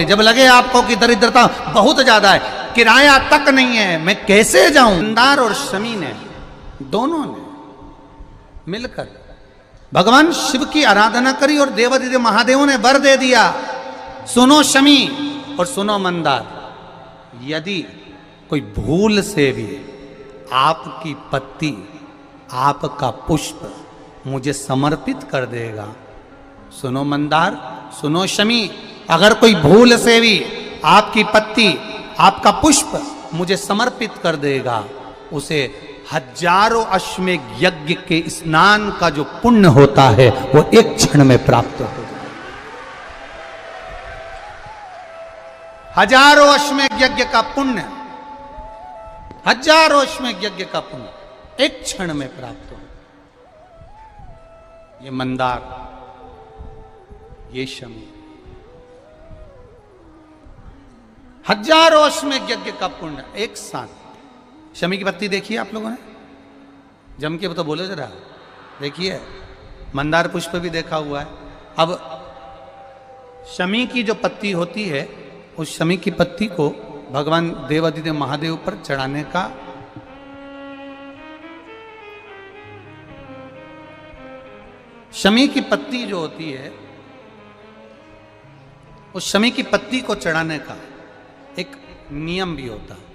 जब लगे आपको कि दरिद्रता बहुत ज्यादा है, किराया तक नहीं है, मैं कैसे जाऊं, मंदार और शमी ने दोनों ने मिलकर भगवान शिव की आराधना करी और देवादिदेव महादेव ने वर दे दिया, सुनो शमी और सुनो मंदार, यदि कोई भूल से भी आपकी पत्ती, आपका पुष्प मुझे समर्पित कर देगा, सुनो मंदार, सुनो शमी, अगर कोई भूल से भी आपकी पत्ती, आपका पुष्प मुझे समर्पित कर देगा, उसे हजारों अश्वमेघ यज्ञ के स्नान का जो पुण्य होता है वो एक क्षण में प्राप्त हो जाए। हजारों अश्वमेघ यज्ञ का पुण्य, हजारों अश्वमेघ यज्ञ का पुण्य एक क्षण में प्राप्त हो। ये मंदार, ये शमी, हजारों अश्वमेघ यज्ञ का पुण्य एक साथ। शमी की पत्ती देखिए आप लोगों ने, जम के तो बोले जरा, देखिए मंदार पुष्प भी देखा हुआ है। अब शमी की जो पत्ती होती है, उस शमी की पत्ती को भगवान देवादिदेव महादेव पर चढ़ाने का शमी की पत्ती जो होती है, उस शमी की पत्ती को चढ़ाने का एक नियम भी होता है।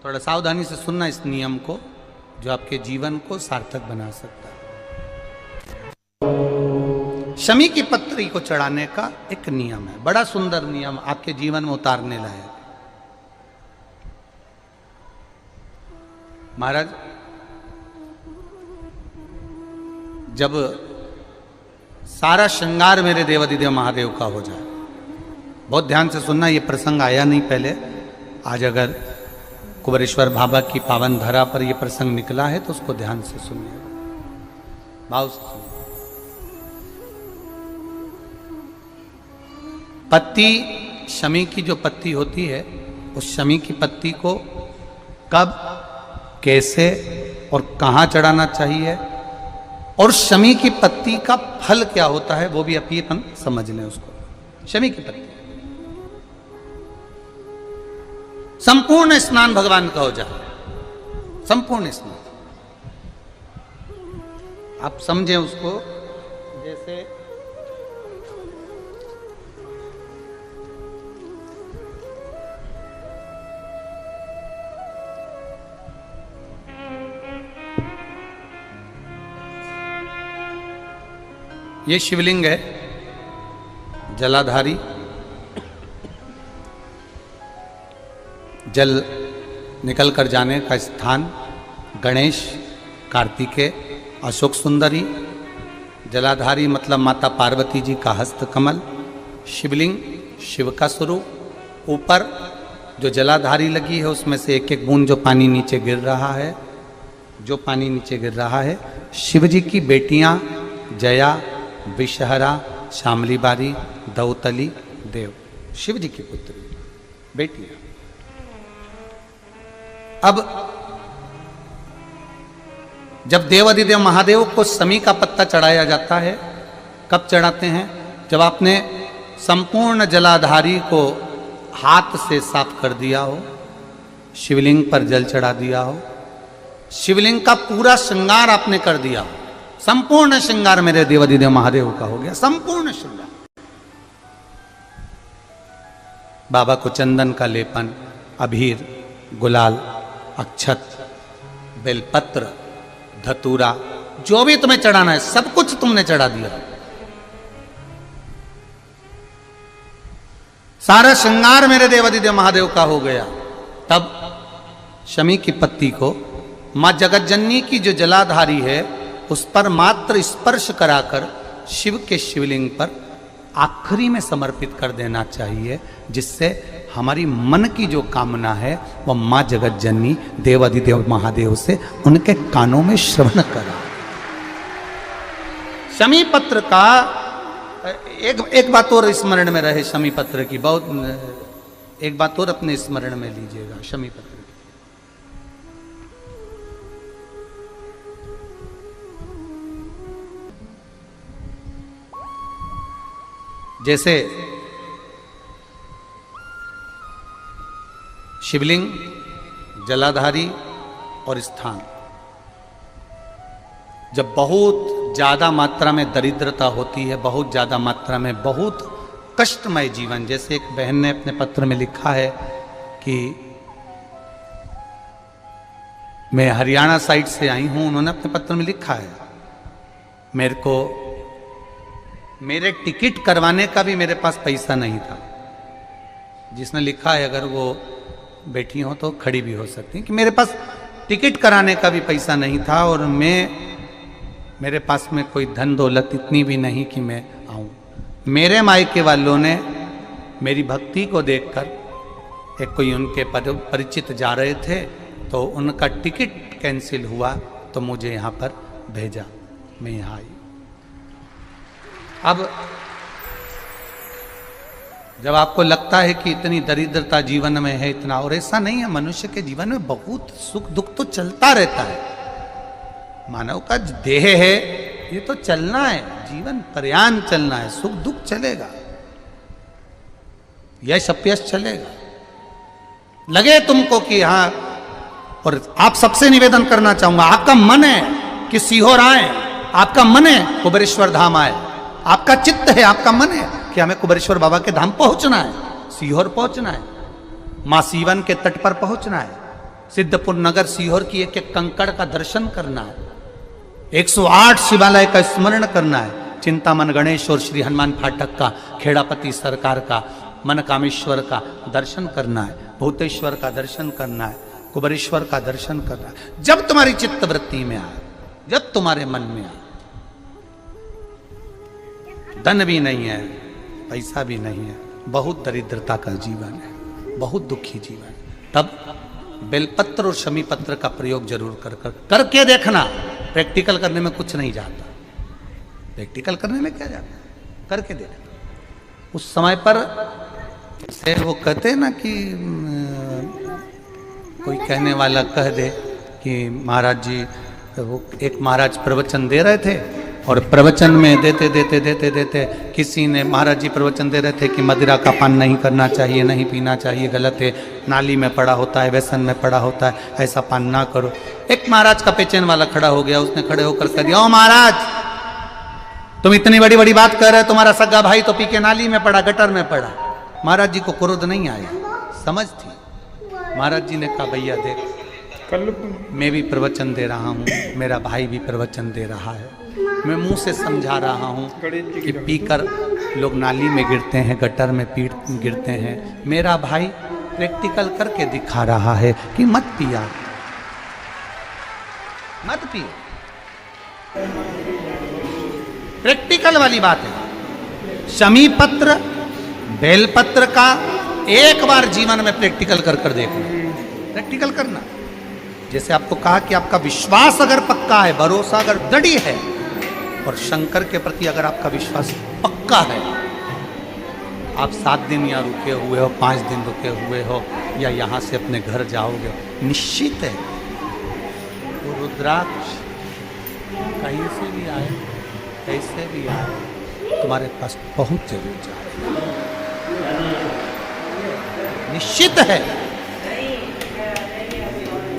थोड़ा सावधानी से सुनना इस नियम को, जो आपके जीवन को सार्थक बना सकता है। शमी की पत्री को चढ़ाने का एक नियम है, बड़ा सुंदर नियम, आपके जीवन में उतारने लायक। महाराज, जब सारा श्रृंगार मेरे देवादिदेव महादेव का हो जाए, बहुत ध्यान से सुनना, ये प्रसंग आया नहीं पहले, आज अगर कुबेरेश्वर बाबा की पावन धरा पर यह प्रसंग निकला है तो उसको ध्यान से सुनिए, भाव से सुनिए। पत्ती, शमी की जो पत्ती होती है, उस शमी की पत्ती को कब, कैसे और कहां चढ़ाना चाहिए, और शमी की पत्ती का फल क्या होता है, वो भी अभी अपन समझ लें उसको। शमी की पत्ती, संपूर्ण स्नान भगवान का हो जाए, संपूर्ण स्नान, आप समझें उसको। जैसे ये शिवलिंग है, जलाधारी, जल निकल कर जाने का स्थान, गणेश, कार्तिकेय, अशोक सुंदरी, जलाधारी मतलब माता पार्वती जी का हस्त कमल, शिवलिंग, शिव का स्वरूप, ऊपर जो जलाधारी लगी है उसमें से एक एक बूंद जो पानी नीचे गिर रहा है, जो पानी नीचे गिर रहा है, शिव जी की बेटियां जया, विषहरा, शामली बारी, दौतली, देव, शिव जी की पुत्री बेटियां। अब जब देवादिदेव महादेव को शमी का पत्ता चढ़ाया जाता है, कब चढ़ाते हैं, जब आपने संपूर्ण जलाधारी को हाथ से साफ कर दिया हो, शिवलिंग पर जल चढ़ा दिया हो, शिवलिंग का पूरा श्रृंगार आपने कर दिया हो, संपूर्ण श्रृंगार मेरे देवादिदेव महादेव का हो गया, संपूर्ण श्रृंगार। बाबा को चंदन का लेपन, अबीर, गुलाल, अक्षत, बेलपत्र, धतूरा, जो भी तुम्हें चढ़ाना है सब कुछ तुमने चढ़ा दिया, सारा श्रृंगार मेरे देवादिदेव महादेव का हो गया। तब शमी की पत्ती को मां जगतजननी की जो जलाधारी है उस पर मात्र स्पर्श कराकर शिव के शिवलिंग पर आखिरी में समर्पित कर देना चाहिए, जिससे हमारी मन की जो कामना है वह मां जगतजननी देवादिदेव महादेव से उनके कानों में श्रवण करा। शमी पत्र का एक बात और स्मरण में रहे, शमी पत्र की बहुत एक बात और अपने स्मरण में लीजिएगा। शमी पत्र जैसे शिवलिंग, जलाधारी और स्थान। जब बहुत ज़्यादा मात्रा में दरिद्रता होती है, बहुत ज़्यादा मात्रा में बहुत कष्टमय जीवन, जैसे एक बहन ने अपने पत्र में लिखा है कि मैं हरियाणा साइड से आई हूं, उन्होंने अपने पत्र में लिखा है मेरे को मेरे टिकट करवाने का भी मेरे पास पैसा नहीं था। जिसने लिखा है, अगर वो बैठी हो तो खड़ी भी हो सकती, कि मेरे पास टिकट कराने का भी पैसा नहीं था और मेरे पास में कोई धन दौलत इतनी भी नहीं कि मैं आऊं। मेरे मायके वालों ने मेरी भक्ति को देखकर, एक कोई उनके परिचित जा रहे थे तो उनका टिकट कैंसिल हुआ तो मुझे यहाँ पर भेजा, मैं यहाँ आई। अब जब आपको लगता है कि इतनी दरिद्रता जीवन में है, इतना, और ऐसा नहीं है, मनुष्य के जीवन में बहुत सुख दुख तो चलता रहता है। मानव का देह है, ये तो चलना है, जीवन पर्यान चलना है, सुख दुख चलेगा, यश अपयश चलेगा। लगे तुमको कि हाँ, और आप सबसे निवेदन करना चाहूंगा, आपका मन है कि सीहोर आए, आपका मन है कुबेरेश्वर धाम आए, आपका चित्त है, आपका मन है कि हमें कुबेरेश्वर बाबा के धाम पहुंचना है, सीहोर पहुंचना है, मां सीवन के तट पर पहुंचना है, सिद्धपुर नगर सीहोर की एक एक कंकड़ का दर्शन करना है, 108 शिवालय का स्मरण करना है, चिंतामन गणेश और श्री हनुमान फाटक का, खेड़ापति सरकार का, मन कामेश्वर का दर्शन करना है, भूतेश्वर का दर्शन करना है, कुबेरेश्वर का दर्शन करना है। जब तुम्हारी चित्त वृत्ति में आए, जब तुम्हारे मन में आए, धन भी नहीं है, पैसा भी नहीं है, बहुत दरिद्रता का जीवन है, बहुत दुखी जीवन है, तब बेलपत्र और शमी पत्र का प्रयोग जरूर करके देखना। प्रैक्टिकल करने में कुछ नहीं जाता, प्रैक्टिकल करने में क्या जाता, करके देखना। उस समय पर से वो कहते हैं ना कि कोई कहने वाला कह दे कि महाराज जी, वो एक महाराज प्रवचन दे रहे थे और प्रवचन में देते देते देते देते किसी ने, महाराज जी प्रवचन दे रहे थे कि मदिरा का पान नहीं करना चाहिए, नहीं पीना चाहिए, गलत है, नाली में पड़ा होता है, व्यसन में पड़ा होता है, ऐसा पान ना करो। एक महाराज का पेचेन वाला खड़ा हो गया, उसने खड़े होकर कह दिया, ओ महाराज तुम इतनी बड़ी बड़ी बात कर रहे हो, तुम्हारा सगा भाई तो पी के नाली में पड़ा, गटर में पड़ा। महाराज जी को क्रोध नहीं आया, समझ थी। महाराज जी ने कहा, भैया देख, मैं भी प्रवचन दे रहा हूँ, मेरा भाई भी प्रवचन दे रहा है, मैं मुंह से समझा रहा हूँ कि पीकर लोग नाली में गिरते हैं, गटर में गिरते हैं, मेरा भाई प्रैक्टिकल करके दिखा रहा है कि मत पिया, मत पियो। प्रैक्टिकल वाली बात है। शमी पत्र, बेलपत्र का एक बार जीवन में प्रैक्टिकल कर देखना, प्रैक्टिकल करना। जैसे आपको कहा कि आपका विश्वास अगर पक्का है, भरोसा अगर दृढ़ है, और शंकर के प्रति अगर आपका विश्वास पक्का है, आप 7 दिन यहाँ रुके हुए हो, 5 दिन रुके हुए हो, या यहाँ से अपने घर जाओगे, निश्चित है वो रुद्राक्ष कहीं से भी आए, कैसे भी आए, तुम्हारे पास पहुंच जरूर जाए, निश्चित है।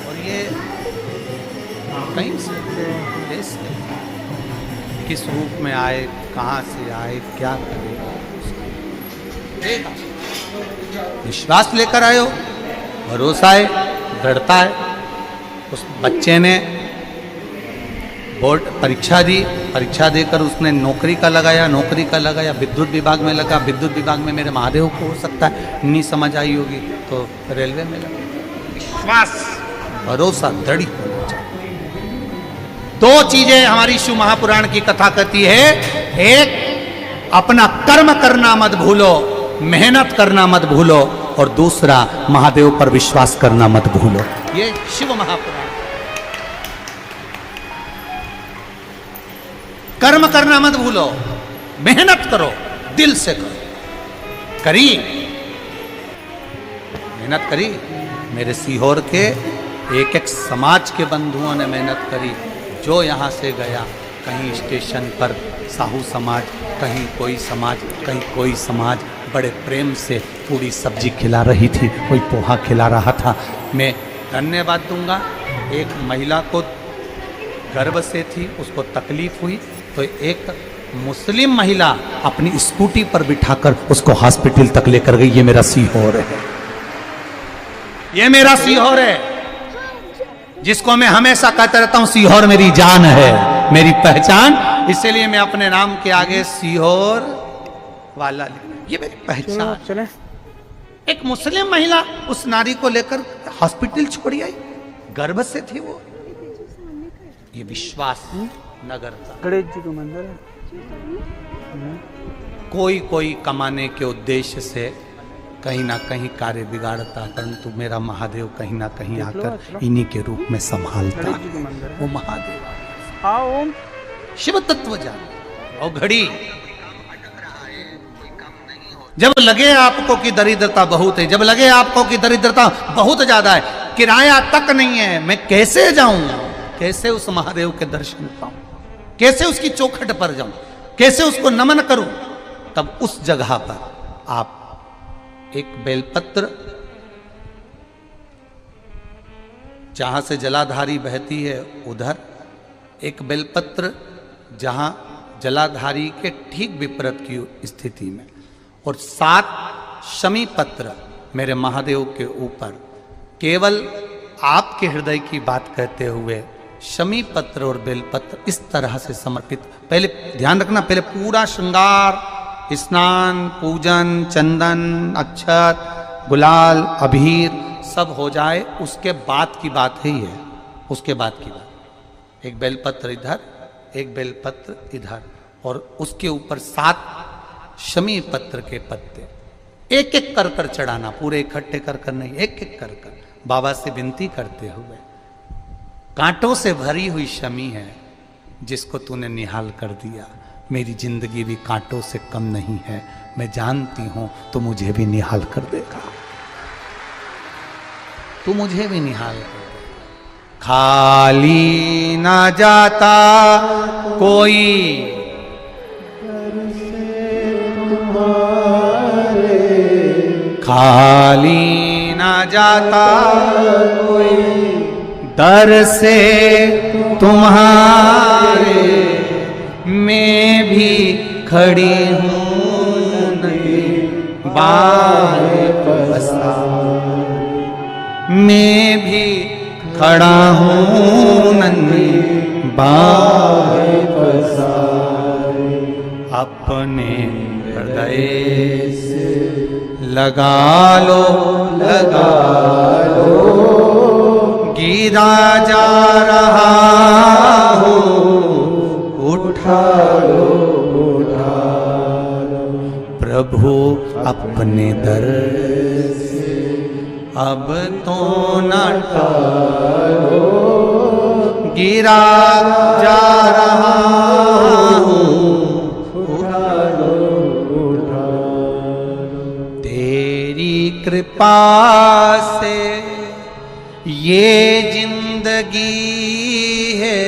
और ये कहीं से किस रूप में आए, कहाँ से आए, क्या करेगा, विश्वास लेकर आए हो, भरोसा है, दृढ़ता है। उस बच्चे ने बोर्ड परीक्षा दी, परीक्षा देकर उसने नौकरी का लगाया, विद्युत विभाग में लगा, विद्युत विभाग में मेरे महादेव को हो सकता है नहीं समझ आई होगी तो रेलवे में लगा। विश्वास, भरोसा दृढ़ होना चाहिए। 2 चीजें हमारी शिव महापुराण की कथा कहती है, एक अपना कर्म करना मत भूलो, मेहनत करना मत भूलो, और दूसरा महादेव पर विश्वास करना मत भूलो। ये शिव महापुराण। कर्म करना मत भूलो, मेहनत करो, दिल से करो। करी मेहनत करी, मेरे सीहोर के एक एक समाज के बंधुओं ने मेहनत करी। जो यहाँ से गया, कहीं स्टेशन पर साहू समाज, कहीं कोई समाज, कहीं कोई समाज, बड़े प्रेम से पूरी सब्जी खिला रही थी, कोई पोहा खिला रहा था। मैं धन्यवाद दूंगा, एक महिला को गर्भ से थी, उसको तकलीफ हुई तो एक मुस्लिम महिला अपनी स्कूटी पर बिठाकर उसको हॉस्पिटल तक लेकर गई। ये मेरा सीहोर है, ये मेरा सीहोर है, जिसको मैं हमेशा कहता रहता हूं सीहोर मेरी जान है, मेरी पहचान। इसलिए मैं अपने नाम के आगे सीहोर वाला, ये मेरी पहचान। चले। एक मुस्लिम महिला उस नारी को लेकर हॉस्पिटल छोड़ी आई, गर्भ से थी वो। ये विश्वास नगर था। गणेश जी का मंदिर है। कोई कमाने के उद्देश्य से कहीं ना कहीं कार्य बिगाड़ता, परंतु मेरा महादेव कहीं ना कहीं आकर इन्हीं के रूप में संभालता। वो महादेव आओ शिव तत्व जान। और घड़ी जब लगे आपको कि दरिद्रता बहुत है, जब लगे आपको कि दरिद्रता बहुत ज्यादा है, किराया तक नहीं है, मैं कैसे जाऊं, कैसे उस महादेव के दर्शन पाऊं, कैसे उसकी चौखट पर जाऊं, कैसे उसको नमन करूं, तब उस जगह पर आप एक बेलपत्र, जहां से जलाधारी बहती है उधर एक बेलपत्र, जहां जलाधारी के ठीक विपरीत की स्थिति में, और 7 शमी पत्र मेरे महादेव के ऊपर, केवल आपके हृदय की बात कहते हुए शमी पत्र और बेलपत्र इस तरह से समर्पित। पहले ध्यान रखना, पहले पूरा श्रृंगार, स्नान, पूजन, चंदन, अक्षत, गुलाल, अबीर सब हो जाए, उसके बाद की बात ही है, उसके बाद की बात। एक बेलपत्र इधर, एक बेलपत्र इधर, और उसके ऊपर 7 शमी पत्र के पत्ते एक एक कर कर चढ़ाना, पूरे इकट्ठे कर कर नहीं, एक एक कर कर बाबा से विनती करते हुए। कांटों से भरी हुई शमी है जिसको तूने निहाल कर दिया, मेरी जिंदगी भी कांटों से कम नहीं है, मैं जानती हूं तो मुझे भी निहाल कर देगा, तू मुझे भी निहाल कर देगा। खाली ना जाता कोई खाली ना जाता कोई दर से तुम्हारे, मैं भी खड़ी हूँ नहीं बाहें पसारे, मैं भी खड़ा हूँ नहीं बाहें पसारे, अपने हृदय से लगा लो, गिरा जा रहा हूँ, उठा लो, प्रभु अपने दर से अब तो न टालो, गिरा जा रहा हूँ, उठा लो, तेरी कृपा से ये जिंदगी है,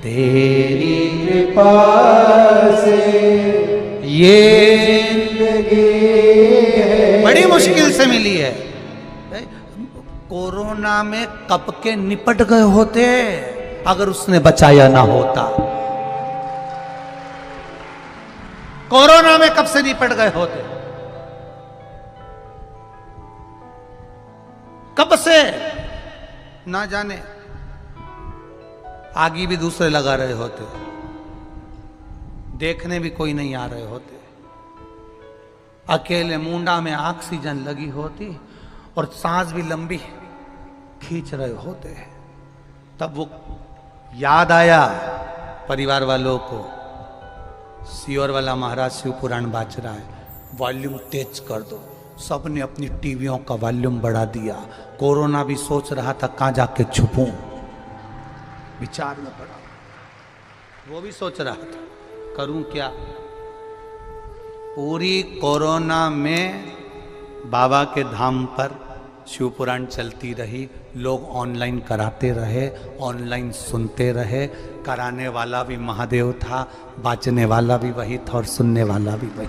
तेरी कृपा से ये जिंदगी है, बड़ी मुश्किल से मिली है। कोरोना में कब के निपट गए होते अगर उसने बचाया ना होता, कोरोना में कब से निपट गए होते, कब से ना जाने, आगे भी दूसरे लगा रहे होते, देखने भी कोई नहीं आ रहे होते, अकेले मुंडा में ऑक्सीजन लगी होती और सांस भी लंबी खींच रहे होते। तब वो याद आया परिवार वालों को, सीहोर वाला महाराज शिव पुराण बाज रहा है, वॉल्यूम तेज कर दो। सबने अपनी टीवियों का वॉल्यूम बढ़ा दिया। कोरोना भी सोच रहा था कहाँ जाके छुपूं, विचार में पड़ा, वो भी सोच रहा था करूं क्या। पूरी कोरोना में बाबा के धाम पर शिव पुराण चलती रही, लोग ऑनलाइन कराते रहे, ऑनलाइन सुनते रहे, कराने वाला भी महादेव था, बाचने वाला भी वही था और सुनने वाला भी वही।